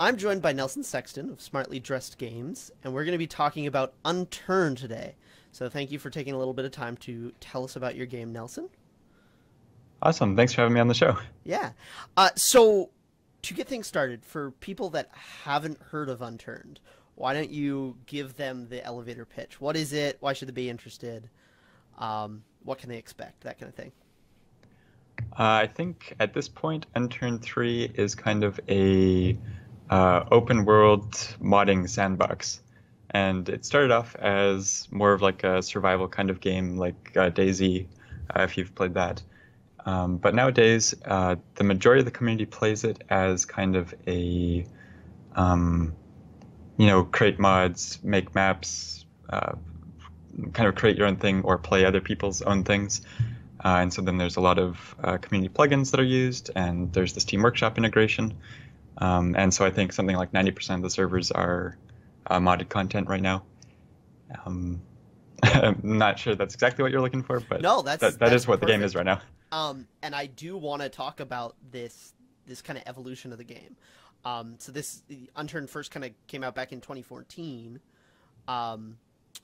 I'm joined by Nelson Sexton of Smartly Dressed Games, and we're going to be talking about Unturned today. So thank you for taking a little bit of time to tell us about your game, Nelson. Awesome. Thanks for having me on the show. Yeah. So to get things started, for people that haven't heard of Unturned, why don't you give them the elevator pitch? What is it? Why should they be interested? What can they expect? That kind of thing. I think at this point, Unturned 3 is kind of a open world modding sandbox. And it started off as more of like a survival kind of game, like DayZ, if you've played that. But nowadays, the majority of the community plays it as kind of a, create mods, make maps, kind of create your own thing or play other people's own things. And so then there's a lot of community plugins that are used, and there's the Steam Workshop integration. And so I think something like 90% of the servers are modded content right now. I'm not sure that's exactly what you're looking for, but No, that that's is what the game perfect. is right now. And I do want to talk about this kind of evolution of the game. So this Unturned first kind of came out back in 2014.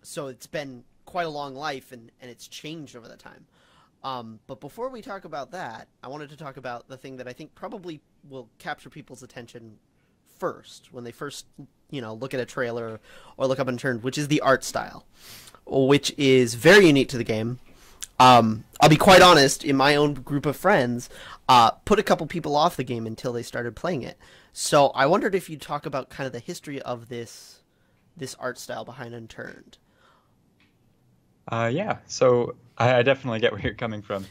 So it's been quite a long life, and it's changed over that time. But before we talk about that, I wanted to talk about the thing that I think probably will capture people's attention first when they first, look at a trailer or look up Unturned, which is the art style, which is very unique to the game. I'll be quite honest, in my own group of friends, put a couple people off the game until they started playing it. So I wondered if you'd talk about kind of the history of this art style behind Unturned. Yeah, so I definitely get where you're coming from.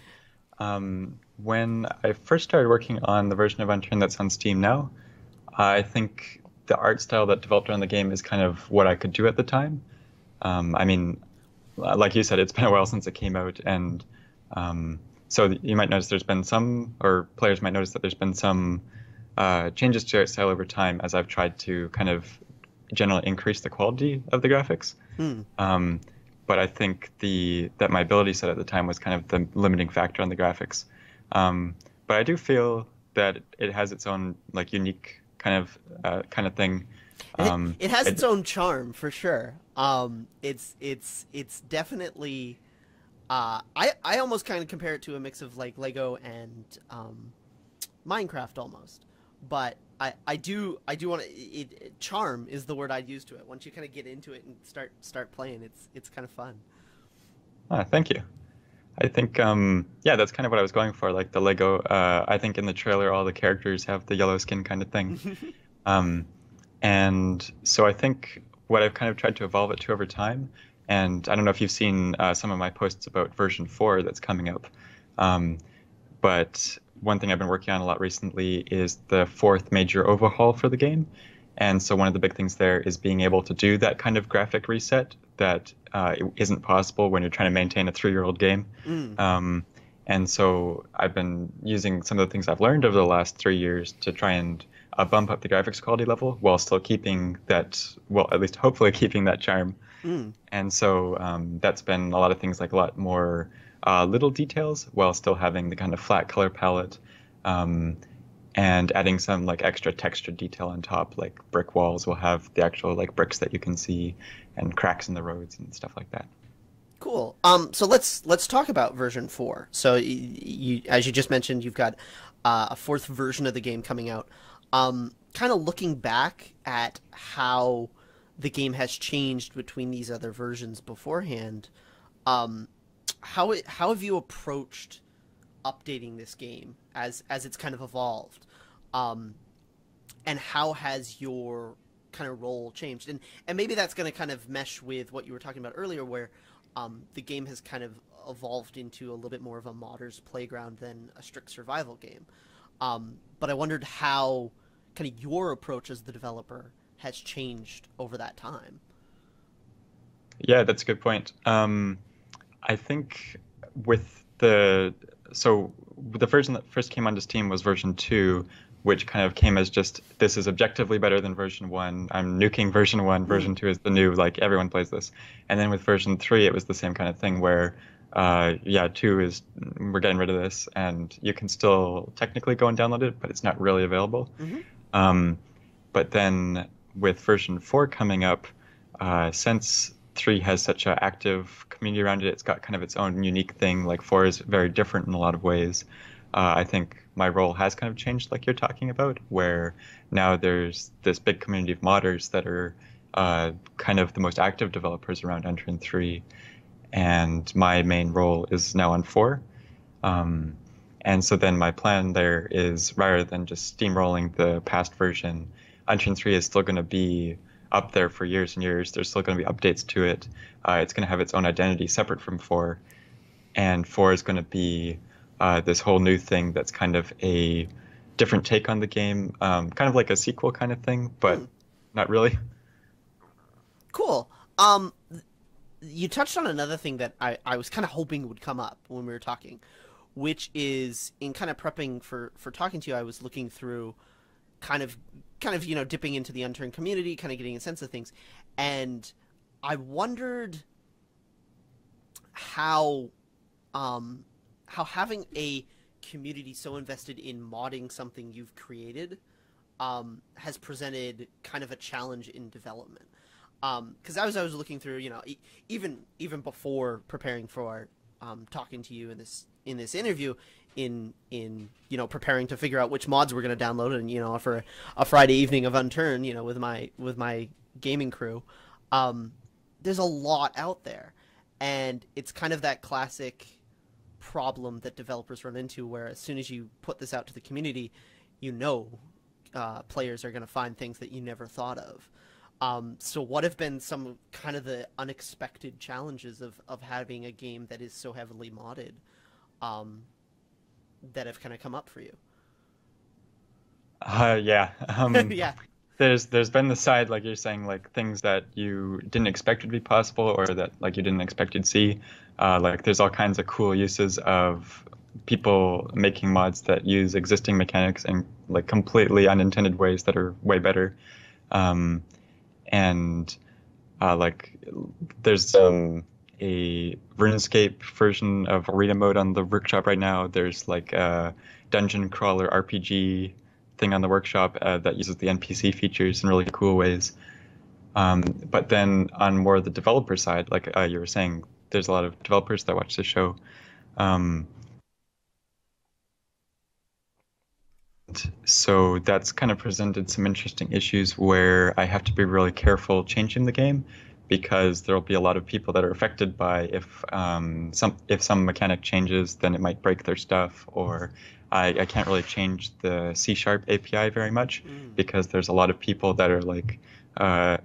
When I first started working on the version of Unturned that's on Steam now, I think the art style that developed around the game is kind of what I could do at the time. I mean, like you said, it's been a while since it came out, and so you might notice there's been some, or players might notice that there's been some changes to art style over time as I've tried to kind of generally increase the quality of the graphics. Hmm. But I think that my ability set at the time was kind of the limiting factor on the graphics. But I do feel that it has its own like unique kind of thing. It has its own charm for sure. It's definitely. I almost kind of compare it to a mix of like Lego and Minecraft almost, but I do want to. Charm is the word I'd use to it. Once you kind of get into it and start playing, it's kind of fun. Thank you. I think yeah, that's kind of what I was going for. Like the Lego. I think in the trailer, all the characters have the yellow skin kind of thing. And so I think what I've kind of tried to evolve it to over time, and I don't know if you've seen some of my posts about version 4 that's coming up, but one thing I've been working on a lot recently is the fourth major overhaul for the game. And so one of the big things there is being able to do that kind of graphic reset that it isn't possible when you're trying to maintain a 3-year-old game. And so I've been using some of the things I've learned over the last 3 years to try and bump up the graphics quality level while still keeping that, well, at least hopefully keeping that charm. And so that's been a lot of things like a lot more little details while still having the kind of flat color palette, and adding some like extra texture detail on top, like brick walls will have the actual like bricks that you can see and cracks in the roads and stuff like that. Cool. So let's talk about version 4. So as you just mentioned, you've got a fourth version of the game coming out. Kind of looking back at how the game has changed between these other versions beforehand, how have you approached updating this game as it's kind of evolved, and how has your kind of role changed? And maybe that's going to kind of mesh with what you were talking about earlier, where the game has kind of evolved into a little bit more of a modder's playground than a strict survival game. But I wondered how kind of your approach as the developer has changed over that time. Yeah, that's a good point. I think with the version that first came onto Steam was version 2, which kind of came as just, this is objectively better than version 1. I'm nuking version 1. Version 2 is the new, like, everyone plays this. And then with version 3, it was the same kind of thing where, yeah, 2 is, we're getting rid of this, and you can still technically go and download it, but it's not really available. But then with version 4 coming up, since 3 has such an active community around it, it's got kind of its own unique thing. Like 4 is very different in a lot of ways. I think my role has kind of changed, like you're talking about, where now there's this big community of modders that are kind of the most active developers around Unturned 3. And my main role is now on 4. And so then my plan there is, rather than just steamrolling the past version, Unturned 3 is still going to be up there for years and years. There's still going to be updates to it. It's going to have its own identity separate from 4. And 4 is going to be this whole new thing that's kind of a different take on the game, kind of like a sequel kind of thing, but not really. Cool. You touched on another thing that I was kind of hoping would come up when we were talking, which is in kind of prepping for talking to you, I was looking through kind of dipping into the Unturned community, kind of getting a sense of things, and I wondered how having a community so invested in modding something you've created has presented kind of a challenge in development. Because as I was looking through, even before preparing for talking to you in this interview, in preparing to figure out which mods we're going to download, and for a Friday evening of Unturned, with my gaming crew, there's a lot out there, and it's kind of that classic problem that developers run into, where as soon as you put this out to the community, players are going to find things that you never thought of. So what have been some kind of the unexpected challenges of having a game that is so heavily modded, that have kind of come up for you? Yeah. Yeah. There's been the side, like you're saying, like things that you didn't expect would be possible, or that like you didn't expect you'd see. Like there's all kinds of cool uses of people making mods that use existing mechanics in like completely unintended ways that are way better. And like there's a RuneScape version of arena mode on the workshop right now. There's like a dungeon crawler RPG thing on the workshop that uses the NPC features in really cool ways. But then on more the developer side, like you were saying, there's a lot of developers that watch the show. So that's kind of presented some interesting issues where I have to be really careful changing the game, because there'll be a lot of people that are affected by if some mechanic changes, then it might break their stuff, or I can't really change the C# API very much because there's a lot of people that are like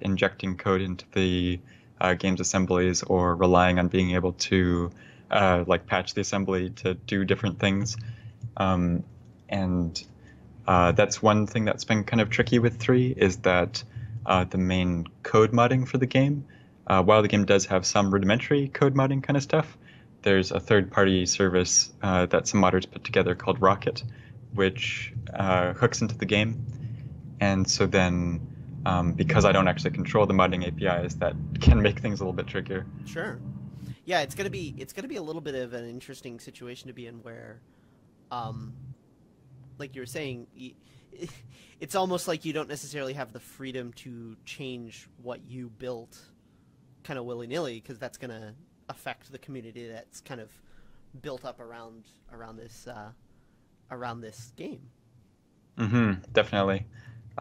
injecting code into the game's assemblies, or relying on being able to like patch the assembly to do different things. And that's one thing that's been kind of tricky with 3, is that the main code modding for the game, while the game does have some rudimentary code modding kind of stuff, there's a third-party service that some modders put together called Rocket, which hooks into the game. And so then, because I don't actually control the modding APIs, that can make things a little bit trickier. Sure. Yeah, it's gonna be a little bit of an interesting situation to be in, where, like you were saying, it's almost like you don't necessarily have the freedom to change what you built kind of willy-nilly, because that's going to affect the community that's kind of built up around this game. Definitely.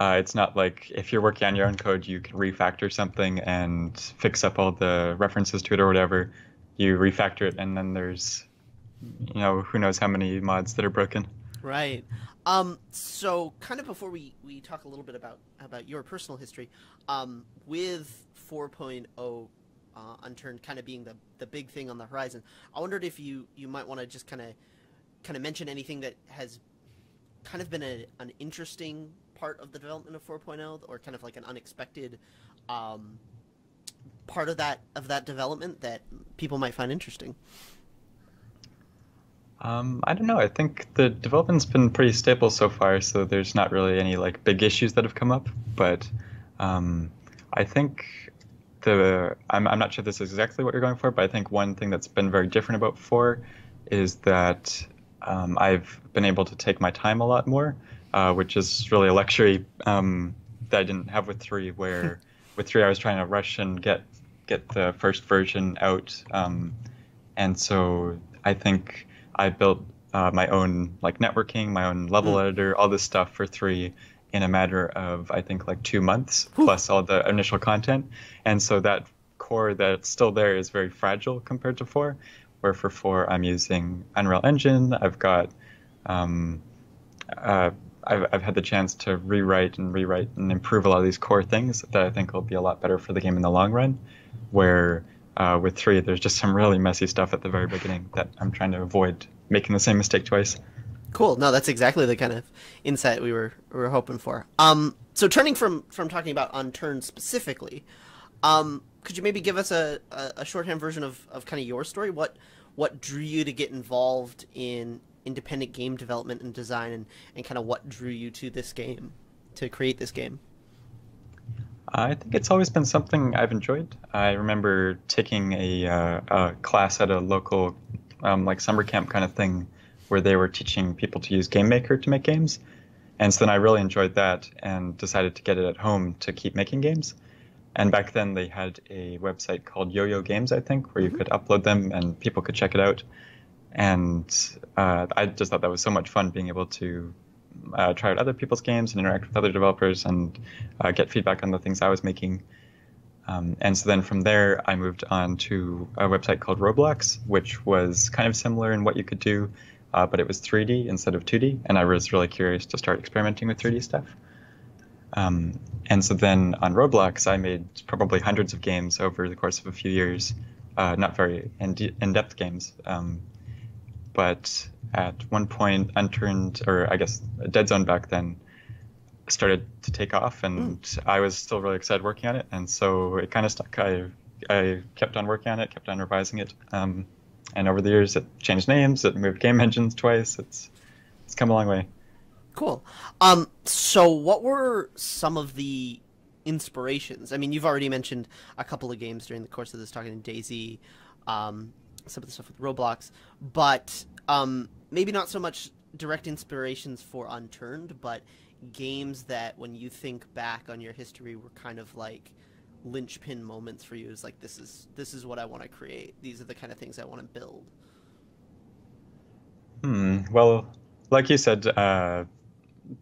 It's not like if you're working on your own code, you can refactor something and fix up all the references to it or whatever. You refactor it, and then there's, who knows how many mods that are broken. Right. So kind of before we talk a little bit about your personal history, with 4.0 Unturned kind of being the big thing on the horizon, I wondered if you might want to just kind of mention anything that has kind of been an interesting part of the development of 4.0, or kind of like an unexpected part of that development that people might find interesting. I don't know. I think the development's been pretty stable so far, so there's not really any like big issues that have come up. But I think I'm not sure this is exactly what you're going for, but I think one thing that's been very different about 4 is that I've been able to take my time a lot more, which is really a luxury that I didn't have with 3, where with 3 I was trying to rush and get the first version out, and so I think I built my own like networking, my own level editor, all this stuff for 3 in a matter of I think like 2 months, plus all the initial content, and so that core that's still there is very fragile compared to 4, where for 4 I'm using Unreal Engine. I've got I've had the chance to rewrite and improve a lot of these core things that I think will be a lot better for the game in the long run. Where with 3, there's just some really messy stuff at the very beginning that I'm trying to avoid making the same mistake twice. Cool. No, that's exactly the kind of insight we were hoping for. So turning from talking about Unturned specifically, could you maybe give us a shorthand version of kind of your story? What drew you to get involved in independent game development and design, and kind of what drew you to this game, to create this game? I think it's always been something I've enjoyed. I remember taking a class at a local like summer camp kind of thing where they were teaching people to use Game Maker to make games. And so then I really enjoyed that and decided to get it at home to keep making games. And back then they had a website called Yo-Yo Games, I think, where you could upload them and people could check it out. And I just thought that was so much fun being able to try out other people's games and interact with other developers and get feedback on the things I was making. And so then from there, I moved on to a website called Roblox, which was kind of similar in what you could do, but it was 3D instead of 2D. And I was really curious to start experimenting with 3D stuff. And so then on Roblox, I made probably hundreds of games over the course of a few years, not very in-depth games. But at one point, Unturned, or I guess Dead Zone back then, started to take off, and I was still really excited working on it, and so it kind of stuck. I kept on working on it, kept on revising it, and over the years, it changed names, it moved game engines twice. It's come a long way. Cool. So what were some of the inspirations? I mean, you've already mentioned a couple of games during the course of this, talking to Daisy, some of the stuff with Roblox, but maybe not so much direct inspirations for Unturned, but games that when you think back on your history were kind of like linchpin moments for you. Is like, this is what I want to create. These are the kind of things I want to build. Well, like you said,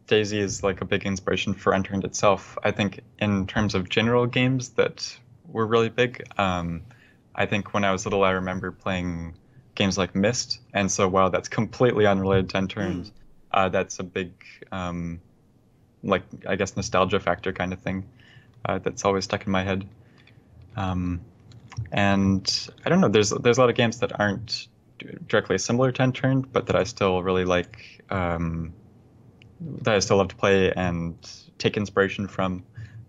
Daisy is like a big inspiration for Unturned itself. I think in terms of general games that were really big, I think when I was little, I remember playing games like Myst, and so while that's completely unrelated to Unturned, that's a big, like, I guess, nostalgia factor kind of thing that's always stuck in my head. And I don't know, there's a lot of games that aren't directly similar to Unturned, but that I still really like, that I still love to play and take inspiration from,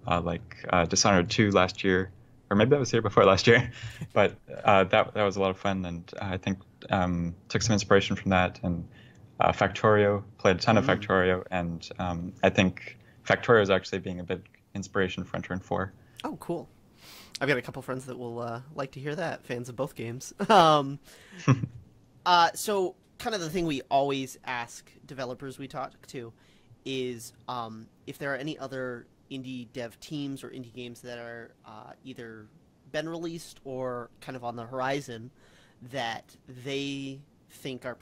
like Dishonored 2 last year. Or maybe that was the year before last year, but that was a lot of fun, and I think took some inspiration from that. And Factorio, played a ton of Factorio, and I think Factorio is actually being a big inspiration for Unturned 4. Oh, cool. I've got a couple friends that will like to hear that, fans of both games. So kind of the thing we always ask developers we talk to is if there are any other indie dev teams or indie games that are either been released or kind of on the horizon that they think are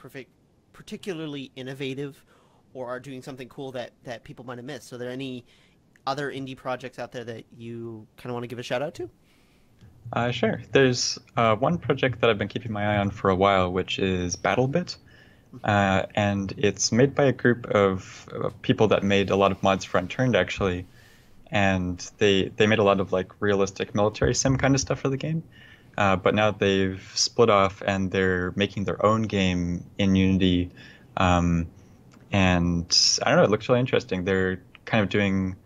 particularly innovative or are doing something cool that people might have missed. So are there any other indie projects out there that you kind of want to give a shout out to? Sure. There's one project that I've been keeping my eye on for a while, which is BattleBit. And it's made by a group of people that made a lot of mods for Unturned, actually. And they made a lot of like realistic military sim kind of stuff for the game. But now they've split off and they're making their own game in Unity. And I don't know, it looks really interesting. They're kind of doing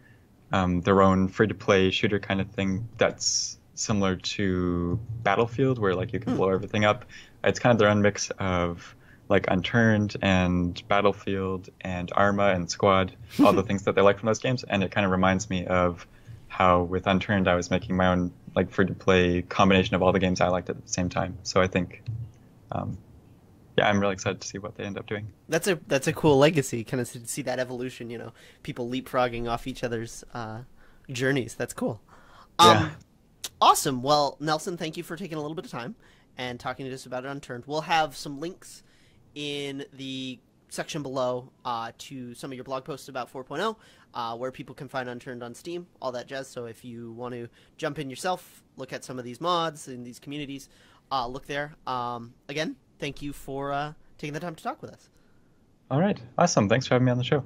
their own free-to-play shooter kind of thing that's similar to Battlefield, where like you can blow everything up. It's kind of their own mix of like Unturned and Battlefield and Arma and Squad, all the things that they like from those games. And it kind of reminds me of how with Unturned I was making my own like free-to-play combination of all the games I liked at the same time. So I think, yeah, I'm really excited to see what they end up doing. That's a cool legacy, kind of to see that evolution, you know, people leapfrogging off each other's journeys. That's cool. Yeah. Awesome. Well, Nelson, thank you for taking a little bit of time and talking to us about it Unturned. We'll have some links in the section below to some of your blog posts about 4.0, where people can find Unturned on Steam, all that jazz. So if you want to jump in yourself, look at some of these mods in these communities, look there. Again, thank you for taking the time to talk with us. All right. Awesome. Thanks for having me on the show.